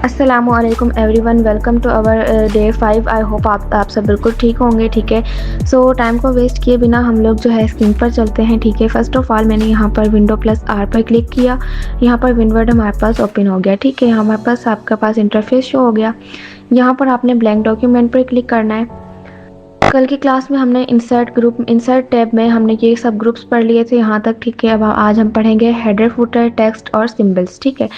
अस्सलामुअलैकुम everyone, welcome to our day 5। I hope आप सब बिल्कुल ठीक होंगे। ठीक है, सो टाइम को वेस्ट किए बिना हम लोग जो है स्क्रीन पर चलते हैं। ठीक है, फर्स्ट ऑफ ऑल मैंने यहाँ पर विंडो प्लस आर पर क्लिक किया। यहाँ पर विंडवर्ड हमारे पास ओपन हो गया। ठीक है, हमारे पास आपके पास इंटरफेस शो हो गया। यहाँ पर आपने ब्लैंक डॉक्यूमेंट पर क्लिक करना है। कल की क्लास में हमने इंसर्ट टैब में हमने ये सब ग्रुप्स पढ़ लिए थे यहाँ तक। ठीक है, अब आज हम पढ़ेंगे हेडर, फुटर, टेक्स्ट और सिंबल्स। ठीक है,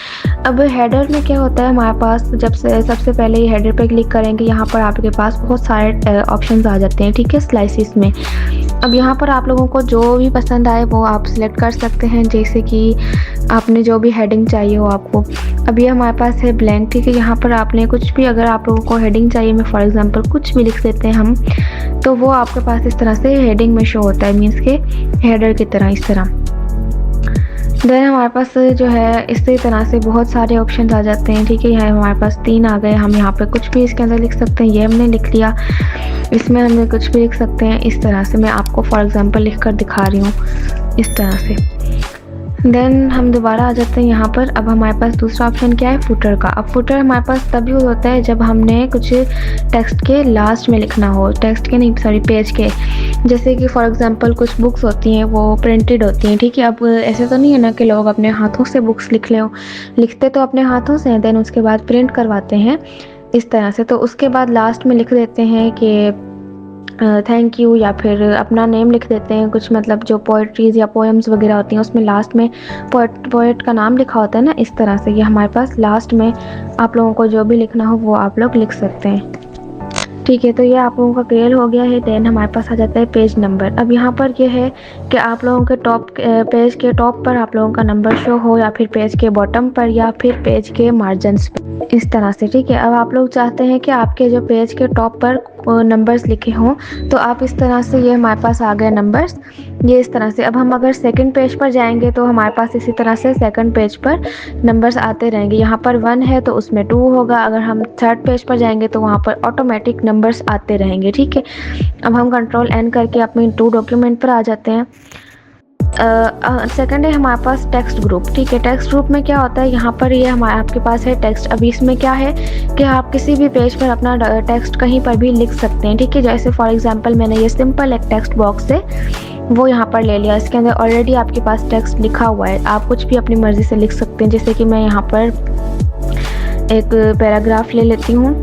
अब हेडर में क्या होता है हमारे पास, जब से सबसे पहले ये हेडर पे क्लिक करेंगे यहाँ पर आपके पास बहुत सारे ऑप्शंस आ जाते हैं। ठीक है, स्लाइसिस में अब यहाँ पर आप लोगों को जो भी पसंद आए वो आप सिलेक्ट कर सकते हैं, जैसे कि आपने जो भी हेडिंग चाहिए हो आपको। अब ये हमारे पास है ब्लैंक। ठीक है, यहाँ पर आपने कुछ भी, अगर आप लोगों को हेडिंग चाहिए, मैं फॉर एग्जांपल कुछ भी लिख देते हैं हम, तो वो आपके पास इस तरह से हेडिंग में शो होता है, मीन्स के हेडर की तरह इस तरह। देन हमारे पास जो है इसी तरह से बहुत सारे ऑप्शन आ जाते हैं। ठीक है, यहाँ हमारे पास 3 आ गए। हम यहाँ पे कुछ भी इसके अंदर लिख सकते हैं। ये हमने लिख लिया, इसमें हम कुछ भी लिख सकते हैं इस तरह से। मैं आपको फॉर एग्जांपल लिख कर दिखा रही हूँ इस तरह से। देन हम दोबारा आ जाते हैं यहाँ पर। अब हमारे पास दूसरा ऑप्शन क्या है, फुटर का। अब फुटर हमारे पास तब यूज़ होता है जब हमने कुछ टेक्स्ट के लास्ट में लिखना हो, टेक्स्ट के नहीं सॉरी पेज के। जैसे कि फॉर एग्जांपल कुछ बुक्स होती हैं वो प्रिंटेड होती हैं। ठीक है, अब ऐसे तो नहीं है ना कि लोग अपने हाथों से बुक्स लिखते तो अपने हाथों से हैं, देन उसके बाद प्रिंट करवाते हैं इस तरह से। तो उसके बाद लास्ट में लिख देते हैं कि थैंक यू, या फिर अपना नेम लिख देते हैं कुछ, मतलब जो पोइट्रीज़ या पोएम्स वगैरह होती हैं उसमें लास्ट में पोएट का नाम लिखा होता है ना, इस तरह से। ये हमारे पास लास्ट में आप लोगों को जो भी लिखना हो वो आप लोग लिख सकते हैं। ठीक है, तो ये आप लोगों का क्लियर हो गया है। देन हमारे पास आ जाता है पेज नंबर। अब यहाँ पर ये है कि आप लोगों के पेज के टॉप पर आप लोगों का नंबर शो हो, या फिर पेज के बॉटम पर, या फिर पेज के मार्जिन्स पर, इस तरह से। ठीक है, अब आप लोग चाहते हैं कि आपके जो पेज के टॉप पर नंबर्स लिखे हों, तो आप इस तरह से, ये हमारे पास आ गए नंबर्स, ये इस तरह से। अब हम अगर सेकंड पेज पर जाएंगे तो हमारे पास इसी तरह से सेकंड पेज पर नंबर्स आते रहेंगे। यहाँ पर 1 है तो उसमें 2 होगा। अगर हम थर्ड पेज पर जाएंगे तो वहाँ पर ऑटोमेटिक नंबर्स आते रहेंगे। ठीक है, अब हम कंट्रोल N करके अपने टू डॉक्यूमेंट पर आ जाते हैं। सेकंड है हमारे पास टेक्स्ट ग्रुप। ठीक है, टेक्स्ट ग्रुप में क्या होता है, यहाँ पर ये हमारे आपके पास है टेक्स्ट। अभी इसमें क्या है कि आप किसी भी पेज पर अपना टेक्स्ट कहीं पर भी लिख सकते हैं। ठीक है, जैसे फॉर एग्जांपल मैंने ये सिंपल एक टेक्स्ट बॉक्स है वो यहाँ पर ले लिया। इसके अंदर ऑलरेडी आपके पास टेक्स्ट लिखा हुआ है, आप कुछ भी अपनी मर्ज़ी से लिख सकते हैं। जैसे कि मैं यहाँ पर एक पैराग्राफ ले लेती हूँ।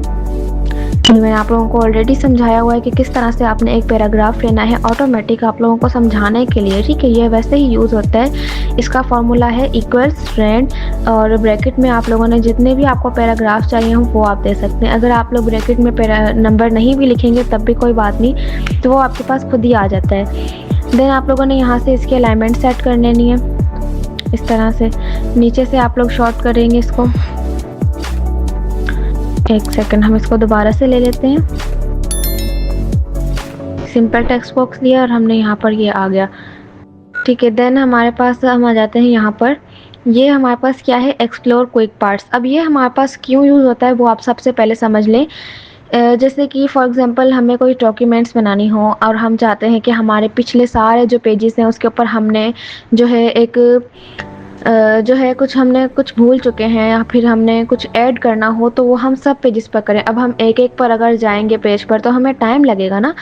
मैंने आप लोगों को ऑलरेडी समझाया हुआ है कि किस तरह से आपने एक पैराग्राफ लेना है, ऑटोमेटिक आप लोगों को समझाने के लिए। ठीक है, ये वैसे ही यूज़ होता है। इसका फॉर्मूला है इक्वल्स फ्रेंड, और ब्रैकेट में आप लोगों ने जितने भी आपको पैराग्राफ चाहिए हो वो आप दे सकते हैं। अगर आप लोग ब्रैकेट में नंबर नहीं भी लिखेंगे तब भी कोई बात नहीं, तो वो आपके पास खुद ही आ जाता है। देन आप लोगों ने यहाँ से इसकी अलाइनमेंट सेट कर लेनी है इस तरह से। नीचे से आप लोग शॉर्ट करेंगे इसको। एक सेकंड, हम इसको दोबारा से ले लेते हैं। सिंपल टेक्स्ट बॉक्स लिया और हमने यहाँ पर ये आ गया। ठीक है, देन हमारे पास हम आ जाते हैं यहाँ पर। ये हमारे पास क्या है, एक्सप्लोर क्विक पार्ट्स। अब ये हमारे पास क्यों यूज़ होता है वो आप सबसे पहले समझ लें। जैसे कि फॉर एग्जांपल हमें कोई डॉक्यूमेंट्स बनानी हो और हम चाहते हैं कि हमारे पिछले सारे जो पेजेस हैं उसके ऊपर हमने जो है कुछ हमने कुछ भूल चुके हैं, या फिर हमने कुछ ऐड करना हो, तो वो हम सब पेजेस पर करें। अब हम एक एक पर अगर जाएंगे पेज पर तो हमें टाइम लगेगा ना,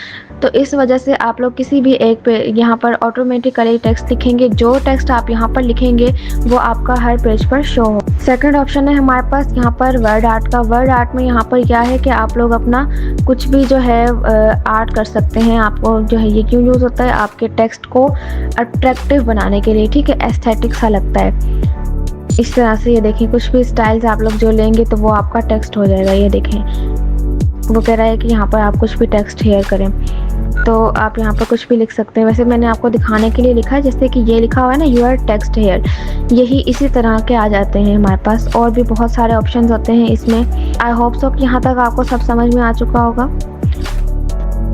तो इस वजह से आप लोग किसी भी एक पे यहाँ पर ऑटोमेटिकली टेक्स्ट लिखेंगे। जो टेक्स्ट आप यहाँ पर लिखेंगे वो आपका हर पेज पर शो हो। सेकंड ऑप्शन है हमारे पास यहाँ पर वर्ड आर्ट का। वर्ड आर्ट में यहाँ पर क्या है कि आप लोग अपना कुछ भी जो है आर्ट कर सकते हैं। आपको जो है ये क्यों यूज़ होता है, आपके टेक्स्ट को अट्रैक्टिव बनाने के लिए। ठीक है, एस्थेटिक सा लगता है इस तरह से। ये देखें, कुछ भी स्टाइल्स आप लोग जो लेंगे तो वो आपका टेक्स्ट हो जाएगा। ये देखें, वो कह रहा है कि यहाँ पर आप कुछ भी टेक्स्ट हेयर करें, तो आप यहाँ पर कुछ भी लिख सकते हैं। वैसे मैंने आपको दिखाने के लिए लिखा है, जैसे कि ये लिखा हुआ है ना, योर टेक्स्ट हेयर, यही इसी तरह के आ जाते हैं हमारे पास। और भी बहुत सारे ऑप्शंस होते हैं इसमें। आई होप सो कि यहाँ तक आपको सब समझ में आ चुका होगा।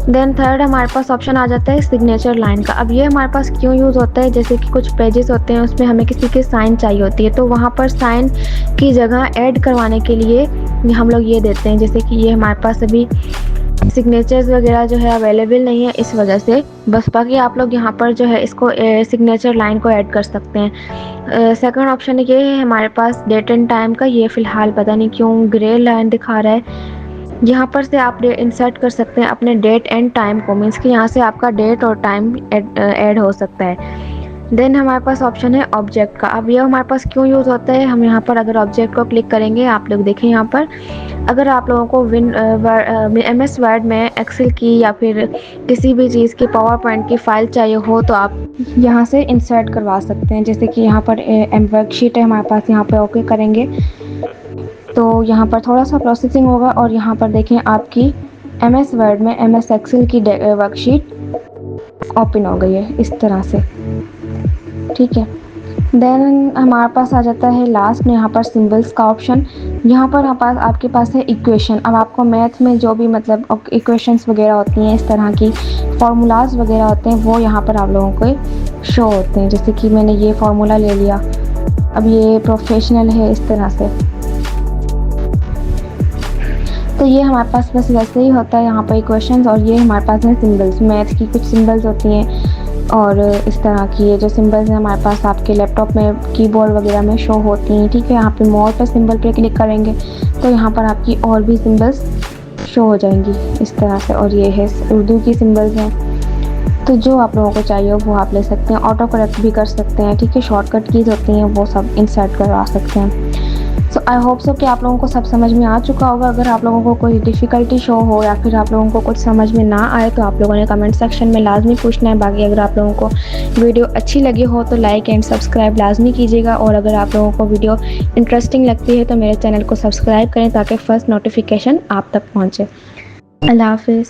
देन थर्ड हमारे पास ऑप्शन आ जाता है सिग्नेचर लाइन का। अब ये हमारे पास क्यों यूज़ होता है, जैसे कि कुछ पेजेस होते हैं उसमें हमें किसी की साइन चाहिए होती है, तो वहाँ पर साइन की जगह ऐड करवाने के लिए हम लोग ये देते हैं। जैसे कि ये हमारे पास अभी सिग्नेचर्स वगैरह जो है अवेलेबल नहीं है इस वजह से। बस बाकी आप लोग यहाँ पर जो है इसको सिग्नेचर लाइन को ऐड कर सकते हैं। सेकंड ऑप्शन ये है हमारे पास डेट एंड टाइम का। ये फ़िलहाल पता नहीं क्यों ग्रे लाइन दिखा रहा है। यहाँ पर से आप इंसर्ट कर सकते हैं अपने डेट एंड टाइम को, मीन्स कि यहाँ से आपका डेट और टाइम ऐड हो सकता है। देन हमारे पास ऑप्शन है ऑब्जेक्ट का। अब यह हमारे पास क्यों यूज़ होता है, हम यहाँ पर अगर ऑब्जेक्ट को क्लिक करेंगे, आप लोग देखें यहाँ पर, अगर आप लोगों को MS वर्ड में एक्सेल की या फिर किसी भी चीज़ की पावर पॉइंट की फ़ाइल चाहिए हो तो आप यहाँ से इंसर्ट करवा सकते हैं। जैसे कि यहाँ पर वर्कशीट है हमारे पास, यहाँ पर ओके करेंगे तो यहाँ पर थोड़ा सा प्रोसेसिंग होगा और यहाँ पर देखें आपकी MS वर्ड में MS एक्सेल की वर्कशीट ओपन हो गई है इस तरह से, ठीक है। देन हमारे पास आ जाता है लास्ट में यहाँ पर सिंबल्स का ऑप्शन। यहाँ पर आपके पास है इक्वेशन। अब आपको मैथ में जो भी मतलब इक्वेशंस वगैरह होती हैं, इस तरह की फार्मूलाज वगैरह होते हैं, वो यहाँ पर आप लोगों को शो होते हैं। जैसे कि मैंने ये फार्मूला ले लिया, अब ये प्रोफेशनल है इस तरह से, तो ये हमारे पास बस वैसे ही होता है यहाँ पर इक्वेशंस। और ये हमारे पास है सिंबल्स, मैथ की कुछ सिंबल्स होती हैं और इस तरह की ये जो सिंबल्स हैं हमारे पास आपके लैपटॉप में कीबोर्ड वगैरह में शो होती हैं, ठीक है। यहाँ पे मोर पर सिंबल पे क्लिक करेंगे तो यहाँ पर आपकी और भी सिंबल्स शो हो जाएंगी इस तरह से। और ये है उर्दू की सिंबल्स हैं, तो जो आप लोगों को चाहिए वो आप ले सकते हैं। ऑटो करेक्ट भी कर सकते हैं, ठीक है। शॉर्टकट कीज़ होती हैं वो सब इंसर्ट करवा सकते हैं। सो आई होप सो कि आप लोगों को सब समझ में आ चुका होगा। अगर आप लोगों को कोई डिफ़िकल्टी शो हो या फिर आप लोगों को कुछ समझ में ना आए तो आप लोगों ने कमेंट सेक्शन में लाजमी पूछना है। बाकी अगर आप लोगों को वीडियो अच्छी लगी हो तो लाइक एंड सब्सक्राइब लाजमी कीजिएगा। और अगर आप लोगों को वीडियो इंटरेस्टिंग लगती है तो मेरे चैनल को सब्सक्राइब करें ताकि फ़र्स्ट नोटिफिकेशन आप तक पहुँचे। अल्लाह हाफिज़।